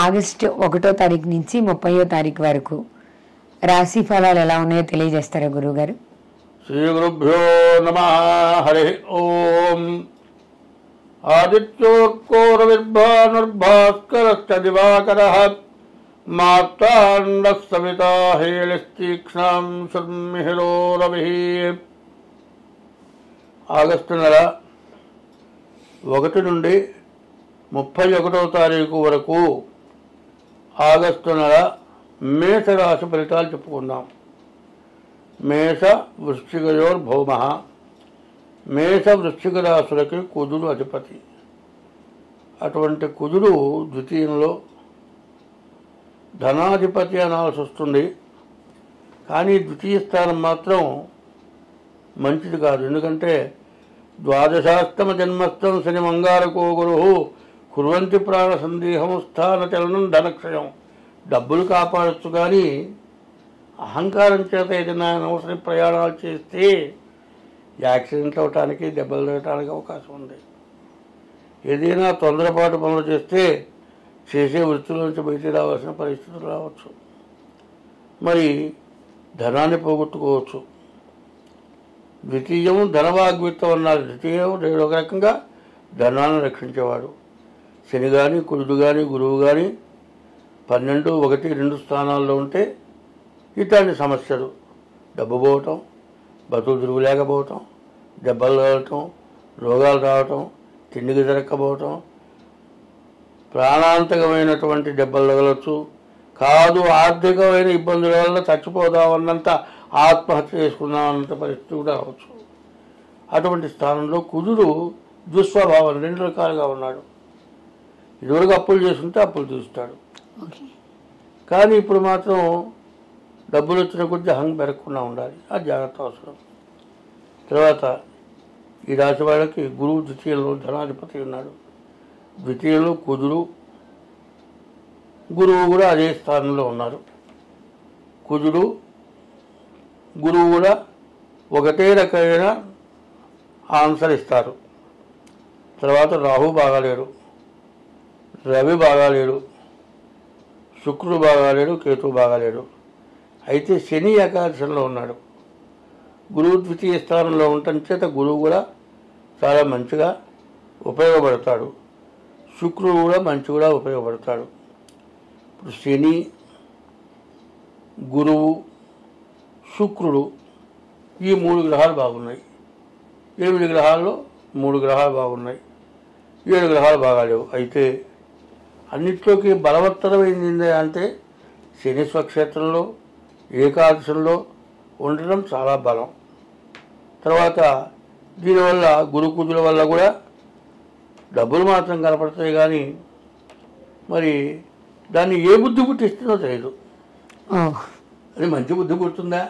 August 1వ తారీఖు నుంచి 30వ తారీఖు వరకు రాశి ఫలాలు ఎలా ఉన్నాయో తెలియజేస్తారా గురువుగారు? శ్రీ గురుభ్యో నమః. హరి ఓం. ఆదిత్యోర్కోరవిర్భానుర్భాస్కరశ్చ దివాకరః మార్తాండః సవితా హేళిస్తీక్ష్ణాం శర్మిహిరో రవిః. ఆగస్టు నెల 1 నుండి 31వ తారీఖు వరకు ఆగస్టు నెల మేషరాశి ఫలితాలు చెప్పుకుందాం. మేష వృశ్చికయోర్భౌమ. మేష వృశ్చిక రాశులకి కుజుడు అధిపతి. అటువంటి కుజుడు ద్వితీయంలో ధనాధిపతి అనాల్సి వస్తుంది. కానీ ద్వితీయ స్థానం మాత్రం మంచిది కాదు. ఎందుకంటే ద్వాదశాష్టమ జన్మస్థం శని మంగారకో గురు కుర్వంతి ప్రాణ సందేహం స్థాన చలనం ధనక్షయం. డబ్బులు కాపాడచ్చు, కానీ అహంకారం చేత ఏదైనా అనవసర ప్రయాణాలు చేస్తే యాక్సిడెంట్ అవటానికి, దెబ్బలు తగ్గడానికి అవకాశం ఉంది. ఏదైనా తొందరపాటు పనులు చేస్తే చేసే వృత్తుల నుంచి బయటికి రావాల్సిన పరిస్థితులు రావచ్చు. మరి ధనాన్ని పోగొట్టుకోవచ్చు. ద్వితీయం ధనవాగ్విత్తం అన్నారు. ద్వితీయం ఒక రకంగా ధనాన్ని రక్షించేవాడు. శని కానీ, కుజుడు కానీ, గురువు కానీ 12, 1, 2 స్థానాల్లో ఉంటే ఇట్లాంటి సమస్యలు, డబ్బు పోవటం, బతుకు తిరుగులేకపోవటం, దెబ్బలు రావటం, రోగాలు రావటం, తిండికి జరగకపోవటం, ప్రాణాంతకమైనటువంటి దెబ్బలు తగలవచ్చు. కాదు ఆర్థికమైన ఇబ్బందుల వల్ల చచ్చిపోదామన్నంత, ఆత్మహత్య చేసుకుందామన్నంత పరిస్థితి కూడా రావచ్చు. అటువంటి స్థానంలో కుజుడు దుస్వభావం 2 రకాలుగా ఉన్నాడు. ఇదివరకు అప్పులు చేసుకుంటే అప్పులు తీస్తాడు, కానీ ఇప్పుడు మాత్రం డబ్బులు వచ్చిన కొద్దీ అహం పెరగకుండా ఉండాలి. అది జాగ్రత్త అవసరం. తర్వాత ఈ రాశి వాళ్ళకి గురువు ద్వితీయంలో ధనాధిపతి ఉన్నాడు. ద్వితీయంలో కుజుడు, గురువు కూడా అదే స్థానంలో ఉన్నారు. కుజుడు, గురువు కూడా ఒకటే రకమైన ఆన్సర్ ఇస్తారు. తర్వాత రాహు బాగాలేడు, రవి బాగాలేడు, శుక్రుడు బాగాలేడు, కేతువు బాగాలేడు. అయితే శని ఏకాదశంలో ఉన్నాడు. గురువు ద్వితీయ స్థానంలో ఉండటం చేత గురువు కూడా చాలా మంచిగా ఉపయోగపడతాడు. శుక్రుడు కూడా మంచిగా ఉపయోగపడతాడు. ఇప్పుడు శని, గురువు, శుక్రుడు ఈ 3 గ్రహాలు బాగున్నాయి. 8 గ్రహాల్లో 3 గ్రహాలు బాగున్నాయి, 7 గ్రహాలు బాగాలేవు. అయితే అన్నిట్లోకి బలవత్తరమైంది అంటే శని స్వక్షేత్రంలో ఏకాదశంలో ఉండడం చాలా బలం. తర్వాత దీనివల్ల గురుకుజుల వల్ల కూడా డబ్బులు మాత్రం కనపడతాయి, కానీ మరి దాన్ని ఏ బుద్ధి పుట్టిస్తుందో తెలియదు. అది మంచి బుద్ధి పుడుతుందా,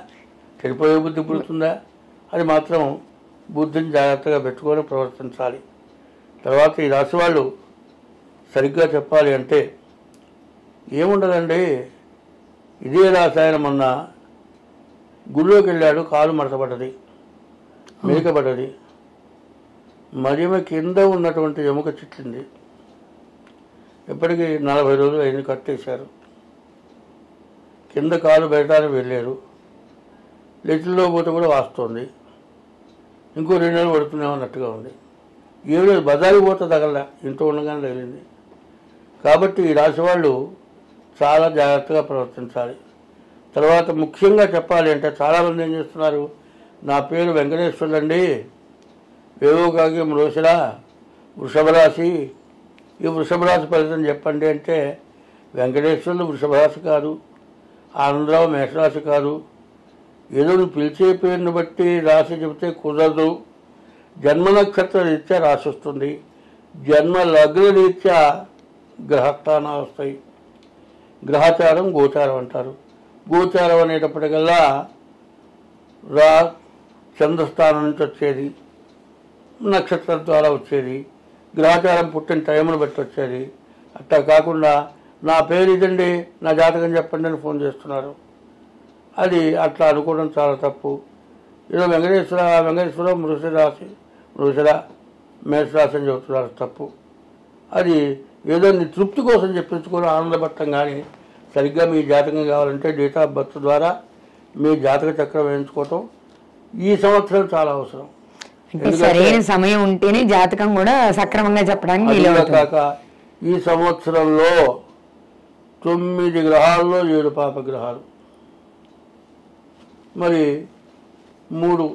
చెడిపోయే బుద్ధి పుడుతుందా, అది మాత్రం బుద్ధిని జాగ్రత్తగా పెట్టుకొని ప్రవర్తించాలి. తర్వాత ఈ రాశి వాళ్ళు సరిగ్గా చెప్పాలి అంటే ఏముండదండి. ఇదే రాశి ఆయన మొన్న గుళ్ళోకి వెళ్ళాడు, కాలు మడతపడ్డది, మెలికపడ్డది, మరిమ కింద ఉన్నటువంటి ఎముక చిట్లింది. ఇప్పటికీ 40 రోజులు అయింది, కట్టేశారు. కింద కాలు బయటానికి వెళ్ళారు. లెట్లలో పోతే కూడా వాస్తోంది. ఇంకో 2 నెలలు పడుతున్నామన్నట్టుగా ఉంది. 7 నెలలు బజారు పోతే తగల, ఇంట్లో ఉండగానే తగిలింది. కాబట్టి ఈ రాశి వాళ్ళు చాలా జాగ్రత్తగా ప్రవర్తించాలి. తర్వాత ముఖ్యంగా చెప్పాలి అంటే చాలామంది ఏం చేస్తున్నారు, నా పేరు వెంకటేశ్వరుడు అండి, వేవోకాకి మృషిల వృషభ రాశి, ఈ వృషభ రాశి ఫలితం చెప్పండి అంటే వెంకటేశ్వరుడు వృషభ రాశి కాదు, ఆనందరావు మేషరాశి కాదు. ఏదో నువ్వు పిలిచే పేరుని బట్టి రాశి చెబితే కుదరదు. జన్మ నక్షత్ర రీత్యా రాశి వస్తుంది, జన్మ లగ్న రీత్యా గ్రహస్థానాలు వస్తాయి. గ్రహచారం గోచారం అంటారు. గోచారం అనేటప్పటికల్లా చంద్రస్థానం నుంచి వచ్చేది, నక్షత్రం ద్వారా వచ్చేది, గ్రహచారం పుట్టిన టైంను బట్టి వచ్చేది. అట్లా కాకుండా నా పేరు ఇదండి, నా జాతకం చెప్పండి అని ఫోన్ చేస్తున్నారు. అది అట్లా అనుకోవడం చాలా తప్పు. ఏదో వెంకటేశ్వర మృషిరాశి, మృషిర మేషరాశి అని చెబుతున్నారు, తప్పు. అది ఏదో నీ తృప్తి కోసం చెప్పించుకొని ఆనందపడటం కానీ సరిగ్గా మీ జాతకం కావాలంటే డేట్ ఆఫ్ బర్త్ ద్వారా మీ జాతక చక్రం వేయించుకోవటం ఈ సంవత్సరం చాలా అవసరం. అంటే సరైన సమయం ఉంటేనే జాతకం కూడా సక్రమంగా చెప్పడానికి అదిగా వీలవుతుంది. కాక ఈ సంవత్సరంలో 9 గ్రహాల్లో 7 పాపగ్రహాలు, మరి 3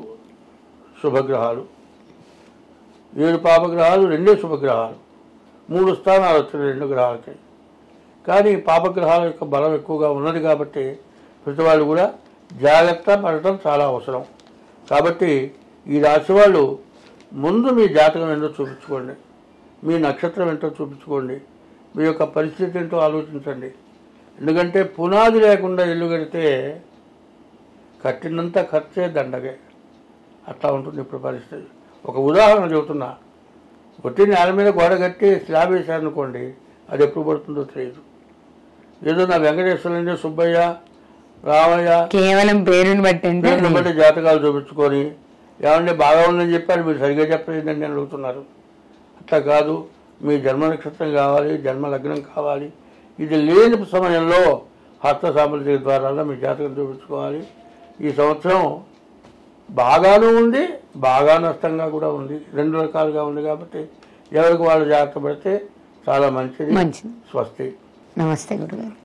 శుభగ్రహాలు. 7 పాపగ్రహాలు, 2 శుభగ్రహాలు, 3 స్థానాలు వచ్చిన 2 గ్రహాలకి. కానీ పాపగ్రహాల యొక్క బలం ఎక్కువగా ఉన్నది కాబట్టి ప్రతి వాళ్ళు కూడా జాగ్రత్త పడటం చాలా అవసరం. కాబట్టి ఈ రాశి వాళ్ళు ముందు మీ జాతకం ఏంటో చూపించుకోండి, మీ నక్షత్రం ఏంటో చూపించుకోండి, మీ యొక్క పరిస్థితి ఏంటో ఆలోచించండి. ఎందుకంటే పునాది లేకుండా ఇల్లు కడితే కట్టినంత ఖర్చే దండగే, అట్లా ఉంటుంది ఇప్పుడు పరిస్థితి. ఒక ఉదాహరణ చెబుతున్నా, ఒట్టి నేల మీద గోడ కట్టి స్లాబ్ వేశారనుకోండి, అది ఎప్పుడు పడుతుందో తెలియదు. ఏదో నా వెంకటేశ్వర సుబ్బయ్య రామయ్య కేవలం పేరుని బట్టి జాతకాలు చూపించుకొని ఏమంటే బాగా ఉందని చెప్పారు, మీరు సరిగ్గా చెప్పలేదండి అని అడుగుతున్నారు. అట్లా కాదు, మీ జన్మ నక్షత్రం కావాలి, జన్మ లగ్నం కావాలి. ఇది లేని సమయంలో హస్త సామర్థ్య ద్వారా మీ జాతకం చూపించుకోవాలి. ఈ సంవత్సరం బాగానూ ఉంది, బాగా నష్టంగా కూడా ఉంది, 2 రకాలుగా ఉంది. కాబట్టి ఎవరికి వాళ్ళు జాగ్రత్త పడితే చాలా మంచిది. మంచిది. స్వస్తి. నమస్తే గురుగారు.